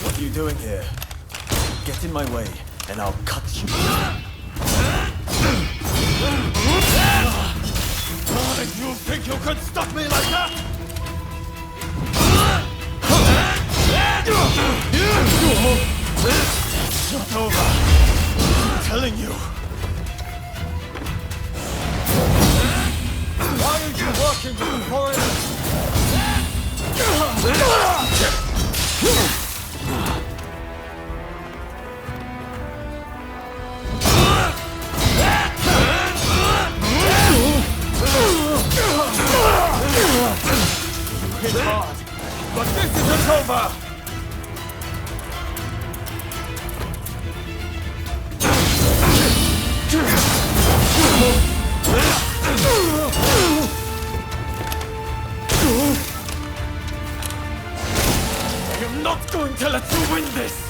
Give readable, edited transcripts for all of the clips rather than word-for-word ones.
What are you doing here? Get in my way, and I'll cut you. You think you could stop me like that? Shut over. I'm telling you. Why are you working with the foreigners? Hit hard, but this isn't over! I'm not going to let you win this!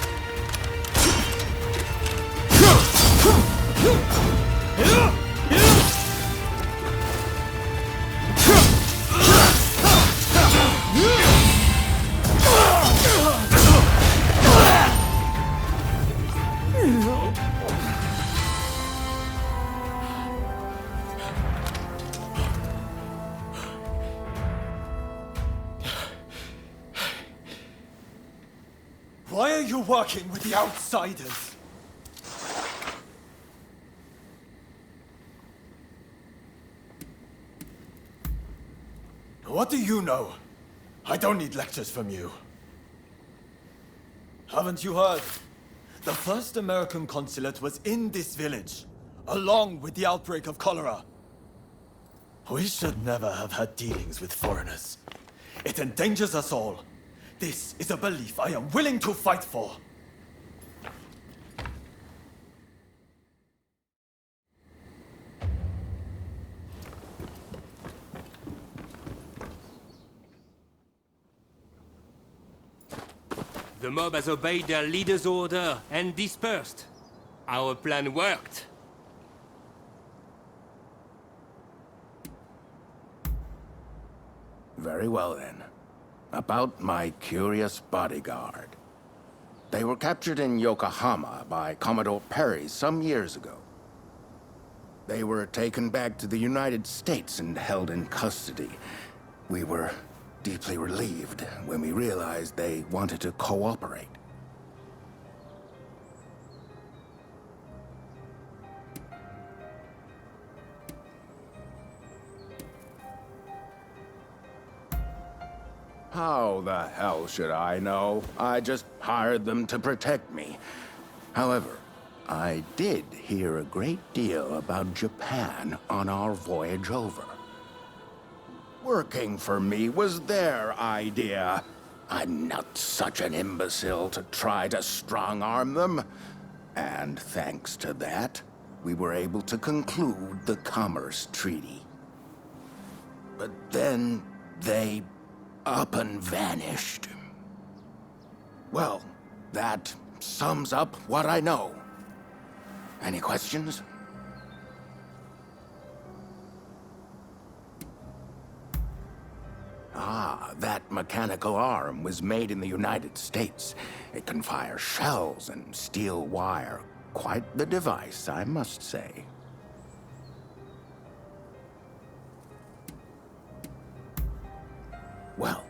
Why are you working with the outsiders? What do you know? I don't need lectures from you. Haven't you heard? The first American consulate was in this village, along with the outbreak of cholera. We should never have had dealings with foreigners. It endangers us all. This is a belief I am willing to fight for. The mob has obeyed their leader's order and dispersed. Our plan worked. Very well then. About my curious bodyguard. They were captured in Yokohama by Commodore Perry some years ago. They were taken back to the United States and held in custody. We were deeply relieved when we realized they wanted to cooperate. How the hell should I know? I just hired them to protect me. However, I did hear a great deal about Japan on our voyage over. Working for me was their idea. I'm not such an imbecile to try to strong-arm them. And thanks to that, we were able to conclude the Commerce Treaty. But then they up and vanished. Well, that sums up what I know. Any questions? Ah, that mechanical arm was made in the United States. It can fire shells and steel wire. Quite the device, I must say. Well,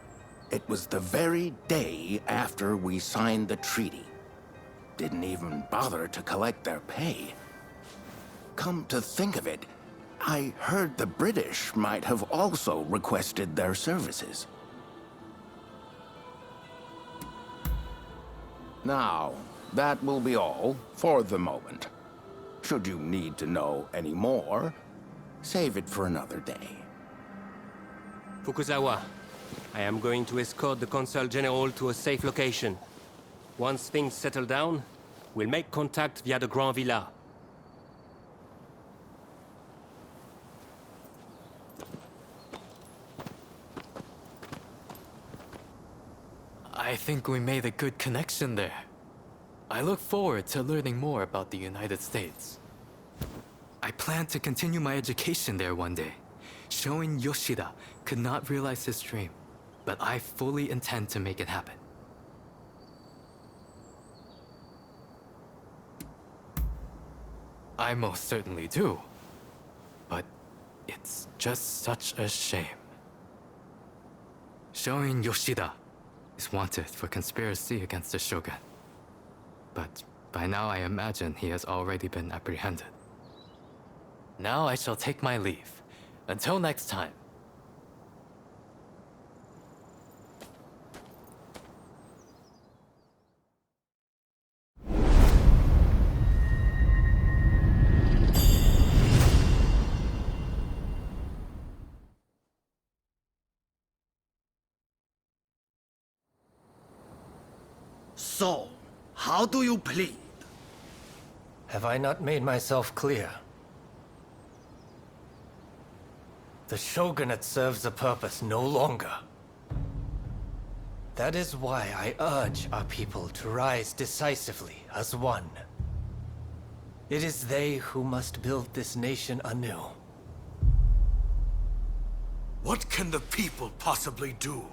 it was the very day after we signed the treaty. Didn't even bother to collect their pay. Come to think of it, I heard the British might have also requested their services. Now, that will be all for the moment. Should you need to know any more, save it for another day. Fukuzawa, I am going to escort the Consul General to a safe location. Once things settle down, we'll make contact via the Grand Villa. I think we made a good connection there. I look forward to learning more about the United States. I plan to continue my education there one day. Showing Yoshida could not realize his dream, but I fully intend to make it happen. I most certainly do. But it's just such a shame. Showing Yoshida is wanted for conspiracy against the Shogun. But by now I imagine he has already been apprehended. Now I shall take my leave. Until next time. So, how do you plead? Have I not made myself clear? The Shogunate serves a purpose no longer. That is why I urge our people to rise decisively as one. It is they who must build this nation anew. What can the people possibly do?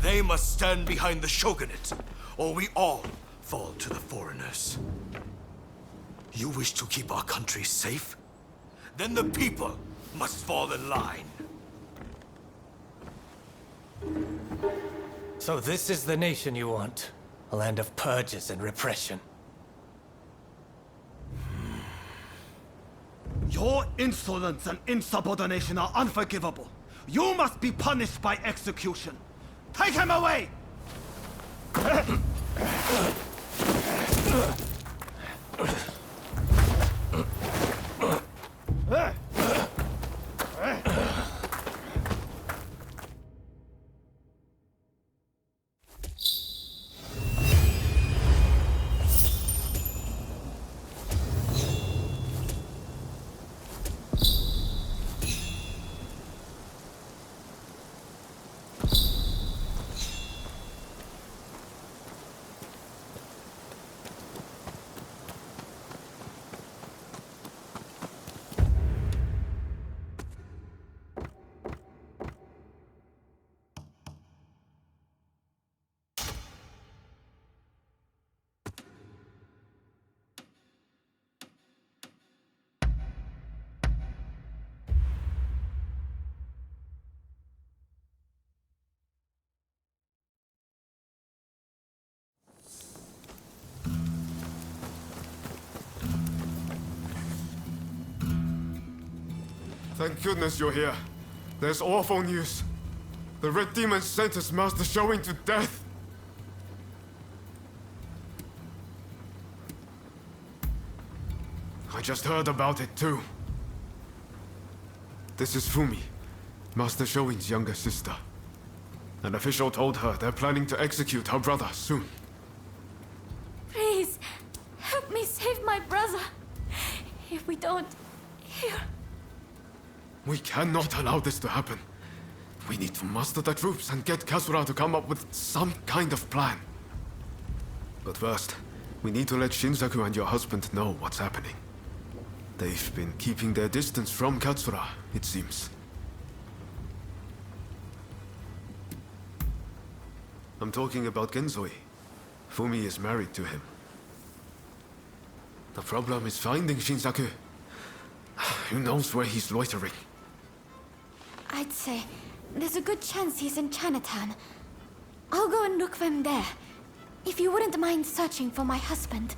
They must stand behind the Shogunate, or we all fall to the foreigners. You wish to keep our country safe? Then the people must fall in line. So this is the nation you want? A land of purges and repression? Your insolence and insubordination are unforgivable. You must be punished by execution. Take him away! Thank goodness you're here. There's awful news. The Red Demon sent his master Showing to death. I just heard about it too. This is Fumi, Master Showing's younger sister. An official told her they're planning to execute her brother soon. Please, help me save my brother. If we don't, here. We cannot allow this to happen. We need to muster the troops and get Katsura to come up with some kind of plan. But first, we need to let Shinsaku and your husband know what's happening. They've been keeping their distance from Katsura, it seems. I'm talking about Genzoi. Fumi is married to him. The problem is finding Shinsaku. Who knows where he's loitering? I'd say there's a good chance he's in Chinatown. I'll go and look for him there. If you wouldn't mind searching for my husband.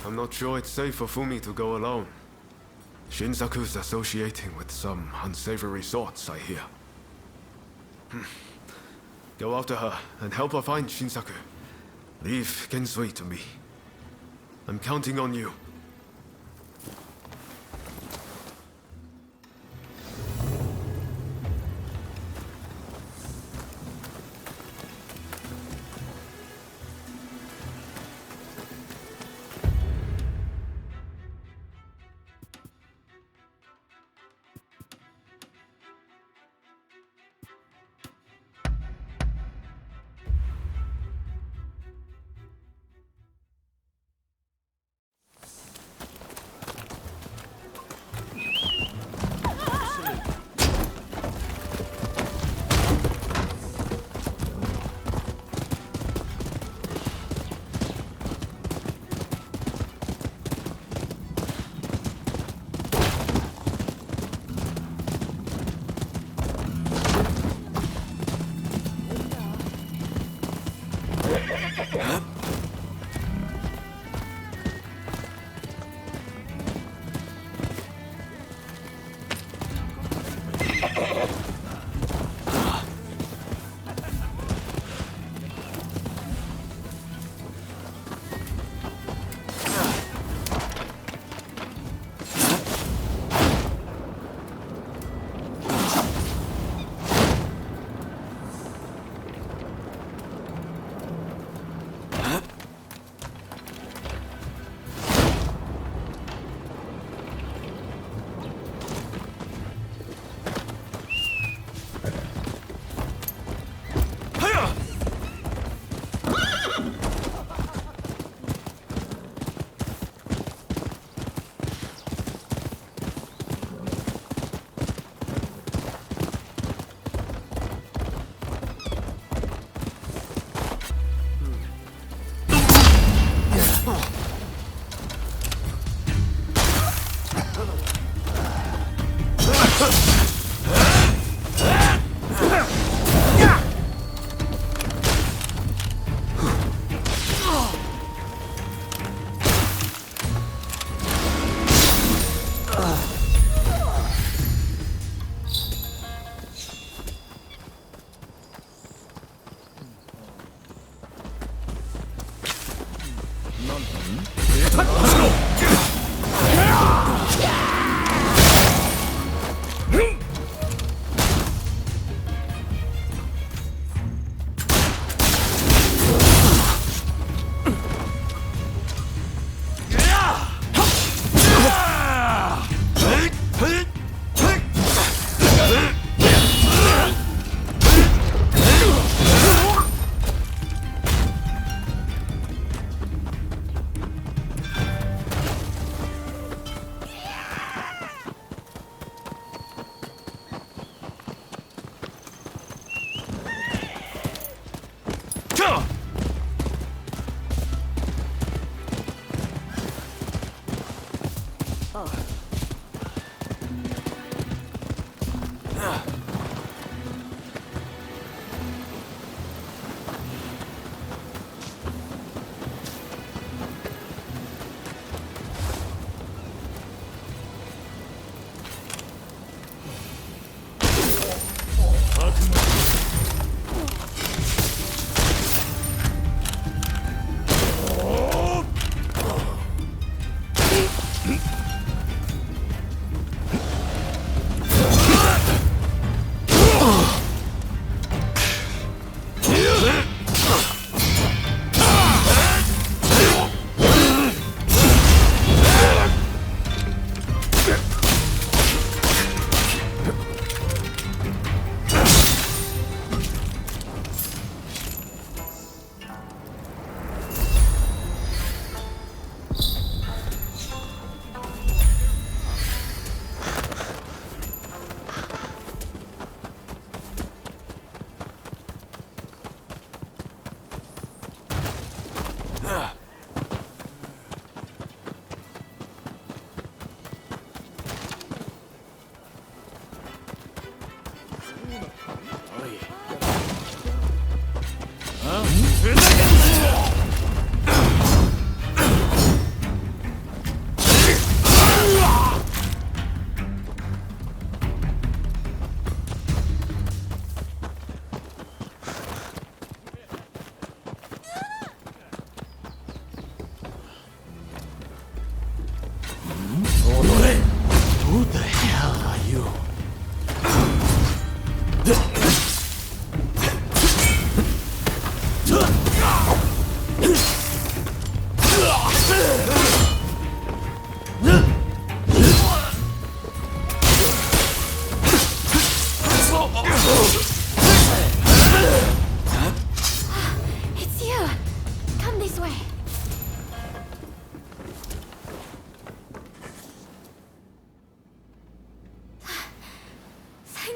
I'm not sure it's safe for Fumi to go alone. Shinsaku's associating with some unsavory sorts, I hear. Go after her and help her find Shinsaku. Leave Genzoi to me. I'm counting on you.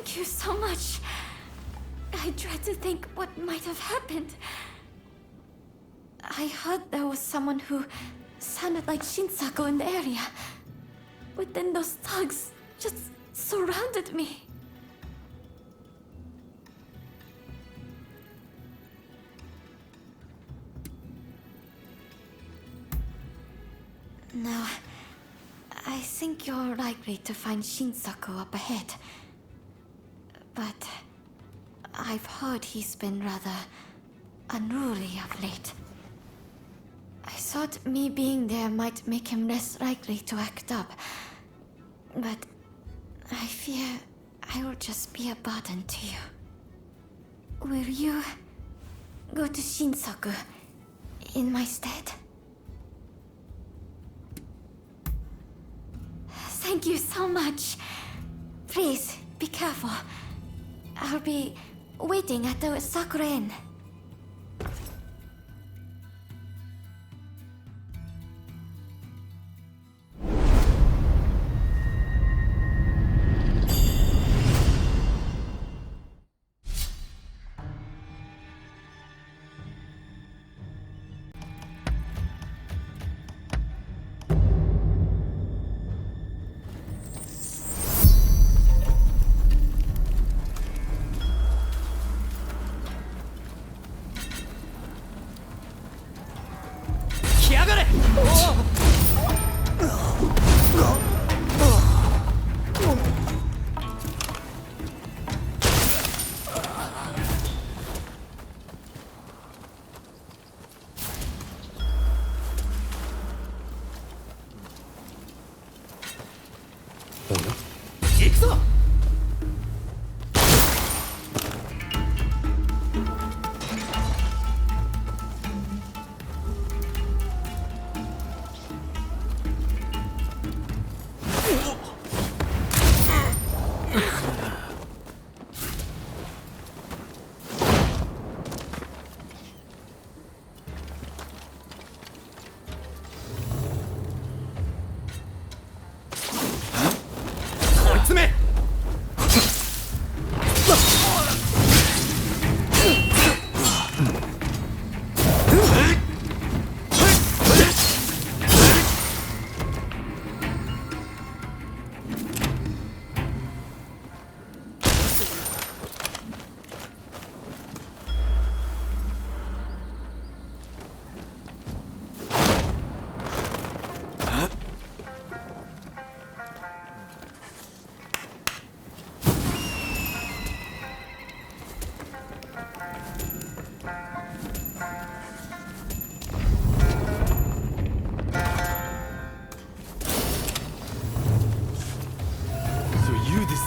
Thank you so much. I dread to think what might have happened. I heard there was someone who sounded like Shinsaku in the area. But then those thugs just surrounded me. No, I think you're likely to find Shinsaku up ahead. But I've heard he's been rather unruly of late. I thought me being there might make him less likely to act up. But I fear I will just be a burden to you. Will you go to Shinsaku in my stead? Thank you so much. Please, be careful. I'll be waiting at the Sakura Inn.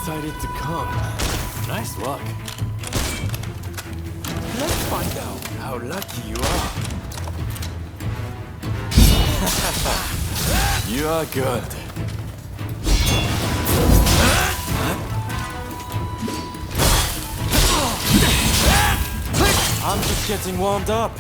Decided to come. Nice luck. Let's find out how lucky you are. You are good. I'm just getting warmed up.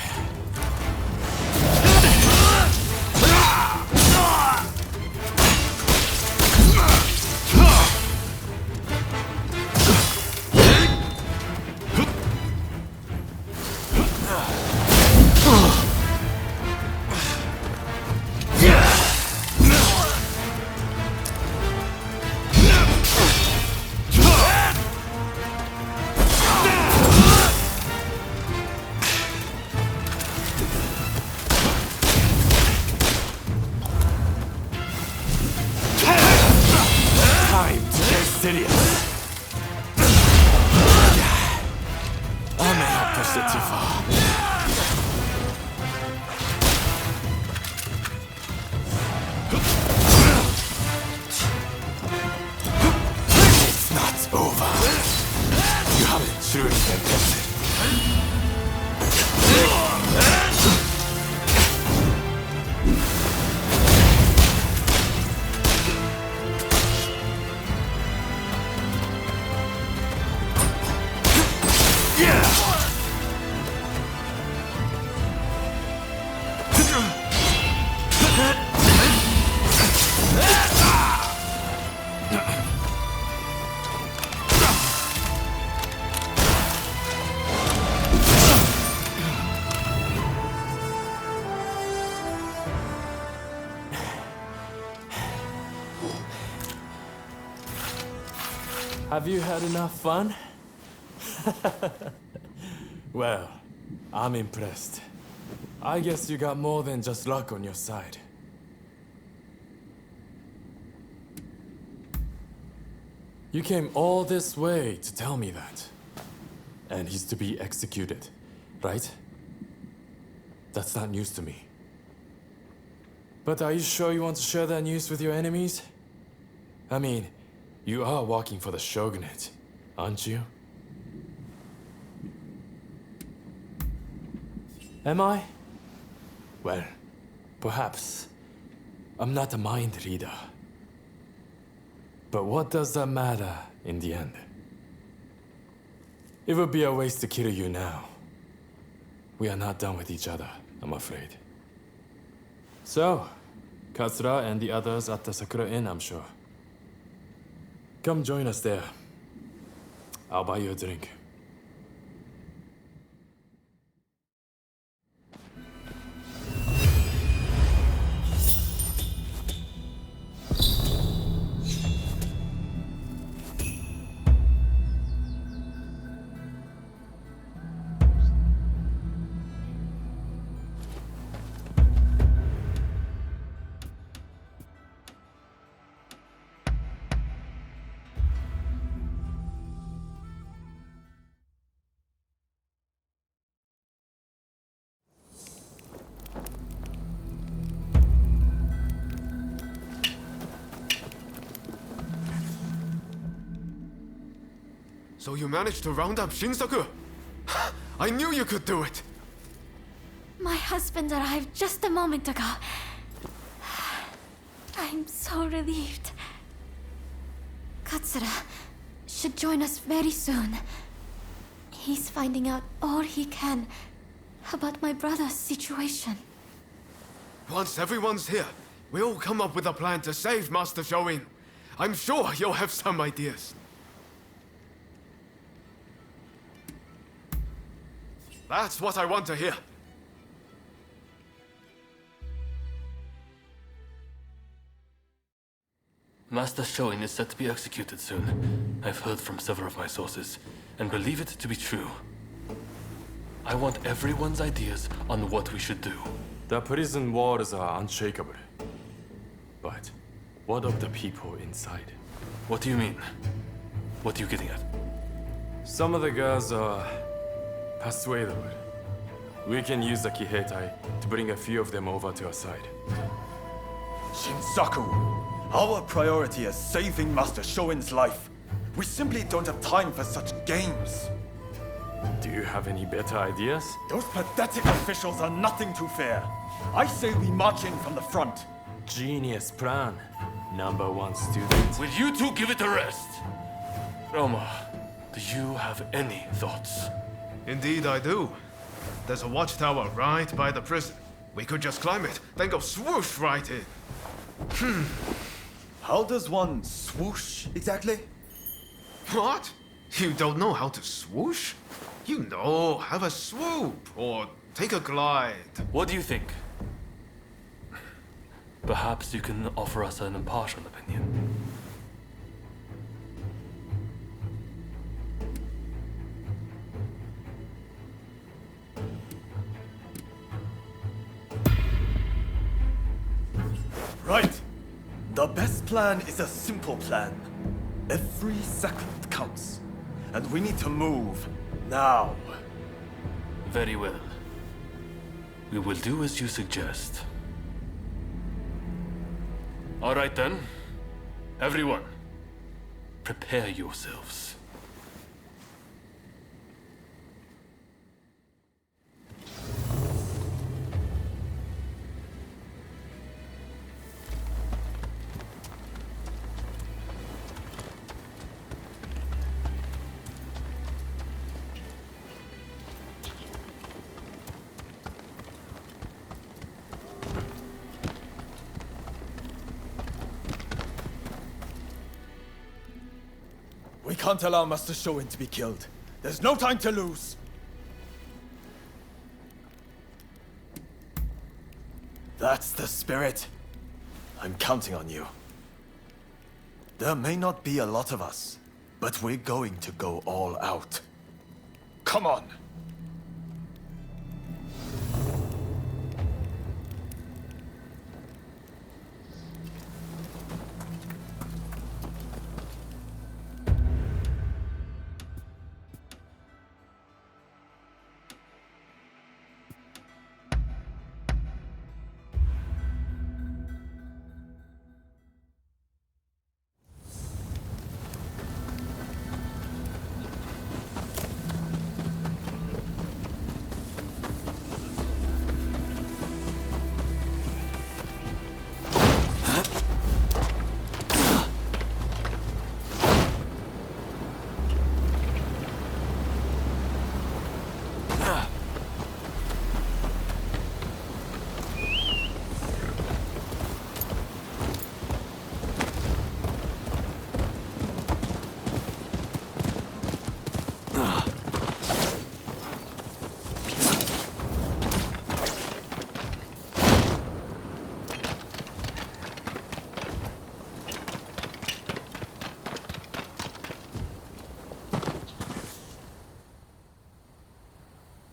Have you had enough fun? Well, I'm impressed. I guess you got more than just luck on your side. You came all this way to tell me that. And he's to be executed, right? That's not news to me. But are you sure you want to share that news with your enemies? I mean, you are working for the Shogunate, aren't you? Am I? Well, perhaps. I'm not a mind reader. But what does that matter in the end? It would be a waste to kill you now. We are not done with each other, I'm afraid. So, Katsura and the others at the Sakura Inn, I'm sure. Come join us there. I'll buy you a drink. So you managed to round up Shinsaku? I knew you could do it! My husband arrived just a moment ago. I'm so relieved. Katsura should join us very soon. He's finding out all he can about my brother's situation. Once everyone's here, we'll come up with a plan to save Master Shoin. I'm sure you'll have some ideas. That's what I want to hear. Master Shoin is set to be executed soon. I've heard from several of my sources, and believe it to be true. I want everyone's ideas on what we should do. The prison walls are unshakable. But what of the people inside? What do you mean? What are you getting at? Some of the girls are persuadable. We can use the Kiheitai to bring a few of them over to our side. Shinsaku, our priority is saving Master Shoin's life. We simply don't have time for such games. Do you have any better ideas? Those pathetic officials are nothing to fear. I say we march in from the front. Genius plan, #1 student. Will you two give it a rest? Roma, do you have any thoughts? Indeed I do. There's a watchtower right by the prison. We could just climb it, then go swoosh right in. How does one swoosh exactly? What? You don't know how to swoosh? You know, have a swoop, or take a glide. What do you think? Perhaps you can offer us an impartial opinion. Right. The best plan is a simple plan. Every second counts. And we need to move now. Very well. We will do as you suggest. All right then. Everyone, prepare yourselves. We can't allow Master Shoin to be killed. There's no time to lose. That's the spirit. I'm counting on you. There may not be a lot of us, But we're going to go all out. Come on!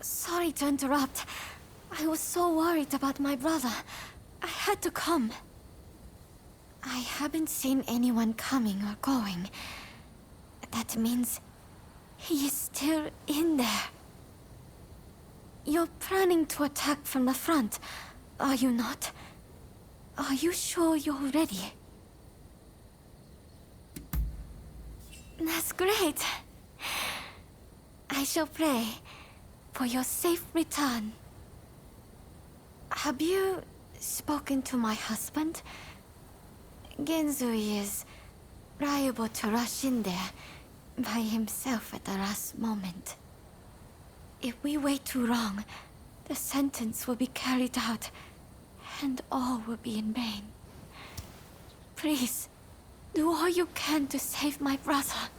Sorry to interrupt. I was so worried about my brother. I had to come. I haven't seen anyone coming or going. That means he is still in there. You're planning to attack from the front, are you not? Are you sure you're ready? That's great. I shall pray for your safe return. Have you spoken to my husband? Genzui is liable to rush in there by himself at the last moment. If we wait too long, the sentence will be carried out, and all will be in vain. Please, do all you can to save my brother.